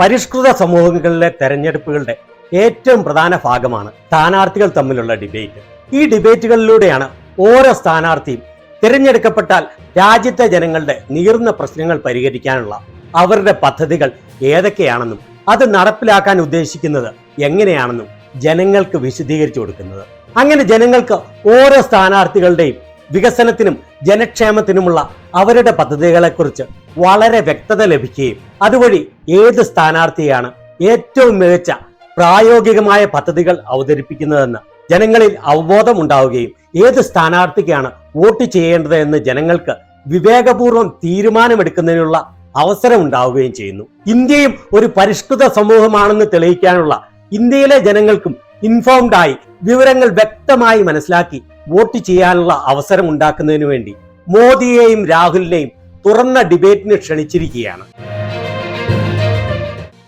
പരിഷ്കൃത സമൂഹങ്ങളിലെ തെരഞ്ഞെടുപ്പുകളുടെ ഏറ്റവും പ്രധാന ഭാഗമാണ് സ്ഥാനാർത്ഥികൾ തമ്മിലുള്ള ഡിബേറ്റ്. ഈ ഡിബേറ്റുകളിലൂടെയാണ് ഓരോ സ്ഥാനാർത്ഥിയും തിരഞ്ഞെടുക്കപ്പെട്ടാൽ രാജ്യത്തെ ജനങ്ങളുടെ നീറുന്ന പ്രശ്നങ്ങൾ പരിഹരിക്കാനുള്ള അവരുടെ പദ്ധതികൾ ഏതൊക്കെയാണെന്നും അത് നടപ്പിലാക്കാൻ ഉദ്ദേശിക്കുന്നത് എങ്ങനെയാണെന്നും ജനങ്ങൾക്ക് വിശദീകരിച്ചു കൊടുക്കുന്നത്. അങ്ങനെ ജനങ്ങൾക്ക് ഓരോ സ്ഥാനാർത്ഥികളുടെയും വികസനത്തിനും ജനക്ഷേമത്തിനുമുള്ള അവരുടെ പദ്ധതികളെക്കുറിച്ച് വളരെ വ്യക്തത ലഭിക്കുകയും അതുവഴി ഏത് സ്ഥാനാർത്ഥിയാണ് ഏറ്റവും മികച്ച പ്രായോഗികമായ പദ്ധതികൾ അവതരിപ്പിക്കുന്നതെന്ന് ജനങ്ങളിൽ അവബോധം ഉണ്ടാവുകയും ഏത് സ്ഥാനാർത്ഥിക്കാണ് വോട്ട് ചെയ്യേണ്ടത് എന്ന് ജനങ്ങൾക്ക് വിവേകപൂർവ്വം തീരുമാനമെടുക്കുന്നതിനുള്ള അവസരം ഉണ്ടാവുകയും ചെയ്യുന്നു. ഇന്ത്യയും ഒരു പരിഷ്കൃത സമൂഹമാണെന്ന് തെളിയിക്കാനുള്ള ഇന്ത്യയിലെ ജനങ്ങൾക്കും ഇൻഫോംഡ് ആയി വിവരങ്ങൾ വ്യക്തമായി മനസ്സിലാക്കി വോട്ട് ചെയ്യാനുള്ള അവസരം ഉണ്ടാക്കുന്നതിന് വേണ്ടി മോദിയെയും രാഹുലിനെയും തുറന്ന ഡിബേറ്റിന് ക്ഷണിച്ചിരിക്കുകയാണ്.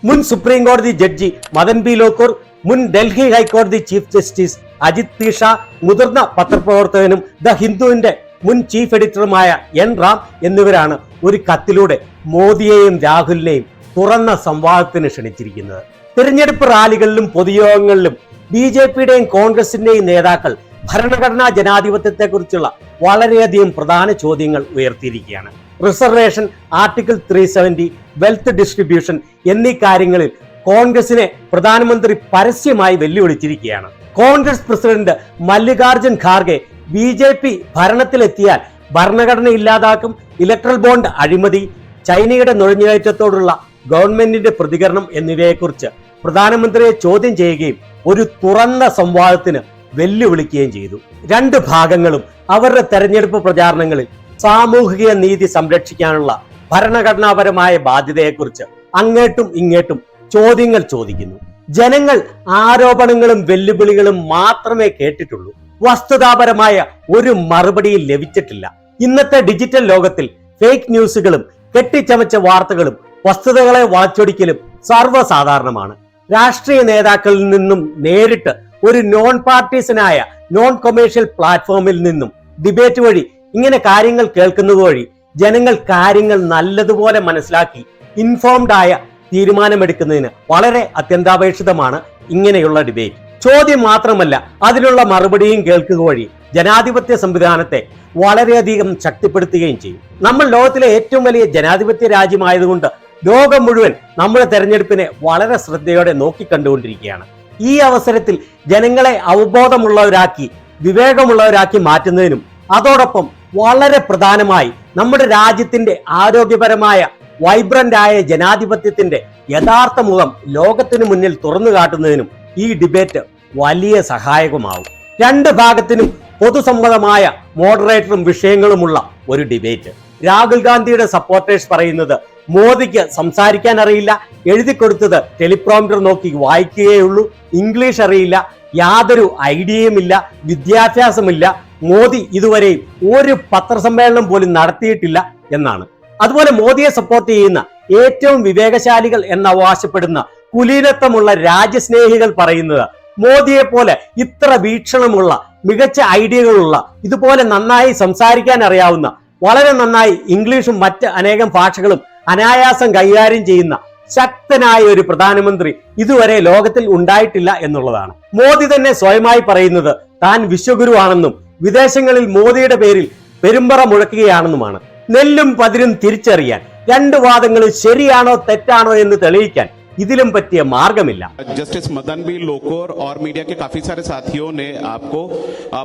മുൻ സുപ്രീം കോടതി ജഡ്ജി മദൻ ബി ലോക്കൂർ, മുൻ ഡൽഹി ഹൈക്കോടതി chief justice Ajit P Shah, മുതിർന്ന പത്രപ്രവർത്തകനും ദ ഹിന്ദുവിന്റെ മുൻ ചീഫ് എഡിറ്ററുമായ എൻ റാം എന്നിവരാണ് ഒരു കത്തിലൂടെ മോദിയെയും രാഹുലിനെയും തുറന്ന സംവാദത്തിന് ക്ഷണിച്ചിരിക്കുന്നത്. തിരഞ്ഞെടുപ്പ് റാലികളിലും പൊതുയോഗങ്ങളിലും BJPയുടെയും കോൺഗ്രസിന്റെയും നേതാക്കൾ ഭരണഘടനാ ജനാധിപത്യത്തെക്കുറിച്ചുള്ള വളരെയധികം പ്രധാന ചോദ്യങ്ങൾ ഉയർത്തിയിരിക്കുകയാണ്. റിസർവേഷൻ, ആർട്ടിക്കിൾ 370, വെൽത്ത് ഡിസ്ട്രിബ്യൂഷൻ എന്നീ കാര്യങ്ങളിൽ കോൺഗ്രസിനെ പ്രധാനമന്ത്രി പരസ്യമായി വെല്ലുവിളിച്ചിരിക്കുകയാണ്. കോൺഗ്രസ് പ്രസിഡന്റ് മല്ലികാർജുൻ ഖാർഗെ BJP ഭരണത്തിലെത്തിയാൽ ഭരണഘടന ഇല്ലാതാക്കും, ഇലക്ട്രൽ ബോണ്ട് അഴിമതി, ചൈനയുടെ നുഴഞ്ഞുകയറ്റത്തോടുള്ള ഗവൺമെന്റിന്റെ പ്രതികരണം എന്നിവയെക്കുറിച്ച് പ്രധാനമന്ത്രിയെ ചോദ്യം ചെയ്യുകയും ഒരു തുറന്ന സംവാദത്തിന് വെല്ലുവിളിക്കുകയും ചെയ്തു. രണ്ട് ഭാഗങ്ങളും അവരുടെ തെരഞ്ഞെടുപ്പ് പ്രചാരണങ്ങളിൽ സാമൂഹിക നീതി സംരക്ഷിക്കാനുള്ള ഭരണഘടനാപരമായ ബാധ്യതയെക്കുറിച്ച് അങ്ങേട്ടും ഇങ്ങേട്ടും ചോദ്യങ്ങൾ ചോദിക്കുന്നു. ജനങ്ങൾ ആരോപണങ്ങളും വെല്ലുവിളികളും മാത്രമേ കേട്ടിട്ടുള്ളൂ. വസ്തുതാപരമായ ഒരു മറുപടിയും ലഭിച്ചിട്ടില്ല. ഇന്നത്തെ ഡിജിറ്റൽ ലോകത്തിൽ ഫേക്ക് ന്യൂസുകളും കെട്ടിച്ചമച്ച വാർത്തകളും വസ്തുതകളെ വളച്ചൊടിക്കലും സർവ്വസാധാരണമാണ്. രാഷ്ട്രീയ നേതാക്കളിൽ നിന്നും നേരിട്ട് ഒരു നോൺ പാർട്ടീസനായ നോൺ കൊമേഴ്ഷ്യൽ പ്ലാറ്റ്ഫോമിൽ നിന്നും ഡിബേറ്റ് വഴി ഇങ്ങനെ കാര്യങ്ങൾ കേൾക്കുന്നത് വഴി ജനങ്ങൾ കാര്യങ്ങൾ നല്ലതുപോലെ മനസ്സിലാക്കി ഇൻഫോംഡ് ആയ തീരുമാനമെടുക്കുന്നതിന് വളരെ അത്യന്താപേക്ഷിതമാണ് ഇങ്ങനെയുള്ള ഡിബേറ്റ്. ചോദ്യം മാത്രമല്ല, അതിനുള്ള മറുപടിയും കേൾക്കുക വഴി ജനാധിപത്യ സംവിധാനത്തെ വളരെയധികം ശക്തിപ്പെടുത്തുകയും ചെയ്യും. നമ്മൾ ലോകത്തിലെ ഏറ്റവും വലിയ ജനാധിപത്യ രാജ്യമായതുകൊണ്ട് ലോകം മുഴുവൻ നമ്മുടെ തെരഞ്ഞെടുപ്പിനെ വളരെ ശ്രദ്ധയോടെ നോക്കിക്കണ്ടുകൊണ്ടിരിക്കുകയാണ്. ഈ അവസരത്തിൽ ജനങ്ങളെ അവബോധമുള്ളവരാക്കി വിവേകമുള്ളവരാക്കി മാറ്റുന്നതിനും അതോടൊപ്പം വളരെ പ്രധാനമായി നമ്മുടെ രാജ്യത്തിന്റെ ആരോഗ്യപരമായ വൈബ്രന്റ് ആയ ജനാധിപത്യത്തിന്റെ യഥാർത്ഥ മുഖം ലോകത്തിനു മുന്നിൽ തുറന്നു കാട്ടുന്നതിനും ഈ ഡിബേറ്റ് വലിയ സഹായകമാവും. രണ്ട് ഭാഗത്തിനും പൊതുസമ്മതമായ മോഡറേറ്ററും വിഷയങ്ങളുമുള്ള ഒരു ഡിബേറ്റ്. രാഹുൽ ഗാന്ധിയുടെ സപ്പോർട്ടേഴ്സ് പറയുന്നത് മോദിക്ക് സംസാരിക്കാൻ അറിയില്ല, എഴുതി കൊടുത്തത് ടെലിപ്രോംപ്റ്റർ നോക്കി വായിക്കുകയുള്ളൂ, ഇംഗ്ലീഷ് അറിയില്ല, യാതൊരു ഐഡിയയുമില്ല, വിദ്യാഭ്യാസമില്ല, മോദി ഇതുവരെയും ഒരു പത്രസമ്മേളനം പോലും നടത്തിയിട്ടില്ല എന്നാണ്. അതുപോലെ മോദിയെ സപ്പോർട്ട് ചെയ്യുന്ന ഏറ്റവും വിവേകശാലികൾ എന്നവകാശപ്പെടുന്ന കുലീനത്വമുള്ള രാജ്യസ്നേഹികൾ പറയുന്നത് മോദിയെ പോലെ ഇത്ര വീക്ഷണമുള്ള മികച്ച ഐഡിയകളുള്ള ഇതുപോലെ നന്നായി സംസാരിക്കാൻ അറിയാവുന്ന വളരെ നന്നായി ഇംഗ്ലീഷും മറ്റ് അനേകം ഭാഷകളും അനായാസം കൈകാര്യം ചെയ്യുന്ന ശക്തനായ ഒരു പ്രധാനമന്ത്രി ഇതുവരെ ലോകത്തിൽ ഉണ്ടായിട്ടില്ല എന്നുള്ളതാണ്. മോദി തന്നെ സ്വയമായി പറയുന്നത് താൻ വിശ്വഗുരുവാണെന്നും വിദേശങ്ങളിൽ മോദിയുടെ പേരിൽ പെരുമ്പറ മുഴക്കുകയാണെന്നുമാണ്. നെല്ലും പതിരും തിരിച്ചറിയാൻ രണ്ട് വാദങ്ങളും ശരിയാണോ തെറ്റാണോ എന്ന് തെളിയിക്കാൻ ഇതിലും പറ്റിയ മാർഗമില്ല. जस्टिस मदन बी लोकुर और मीडिया के काफी सारे साथियों ने आपको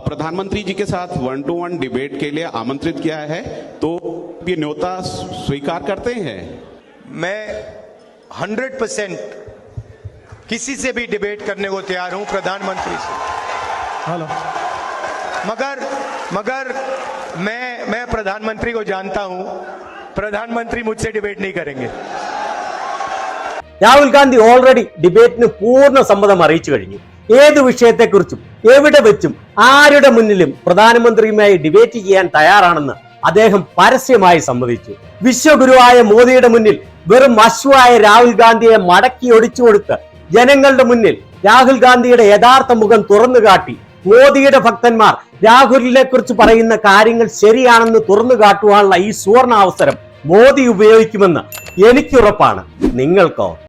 प्रधानमंत्री जी के साथ 1-to-1 डिबेट के लिए आमंत्रित किया है, तो ये न्योता स्वीकार करते हैं? मैं 100% किसी से भी डिबेट करने को तैयार हूं, प्रधानमंत्री से। हेलो, मगर मैं प्रधानमंत्री को जानता हूं, प्रधानमंत्री मुझसे डिबेट नहीं करेंगे. രാഹുൽ ഗാന്ധി ഓൾറെഡി ഡിബേറ്റിന് പൂർണ്ണ സമ്മതം അറിയിച്ചു കഴിഞ്ഞു. ഏത് വിഷയത്തെക്കുറിച്ചും എവിടെ വെച്ചും ആരുടെ മുന്നിലും പ്രധാനമന്ത്രിയുമായി ഡിബേറ്റ് ചെയ്യാൻ തയ്യാറാണെന്ന് അദ്ദേഹം പരസ്യമായി സമ്മതിച്ചു. വിശ്വഗുരുവായ മോദിയുടെ മുന്നിൽ വെറും അശ്വായ രാഹുൽ ഗാന്ധിയെ മടക്കി ഒടിച്ചു കൊടുത്ത് ജനങ്ങളുടെ മുന്നിൽ രാഹുൽ ഗാന്ധിയുടെ യഥാർത്ഥ മുഖം തുറന്നു കാട്ടി മോദിയുടെ ഭക്തന്മാർ രാഹുലിനെ കുറിച്ച് പറയുന്ന കാര്യങ്ങൾ ശരിയാണെന്ന് തുറന്നു കാട്ടുവാനുള്ള ഈ സുവർണ അവസരം മോദി ഉപയോഗിക്കുമെന്ന് എനിക്കുറപ്പാണ്. നിങ്ങൾക്കോ?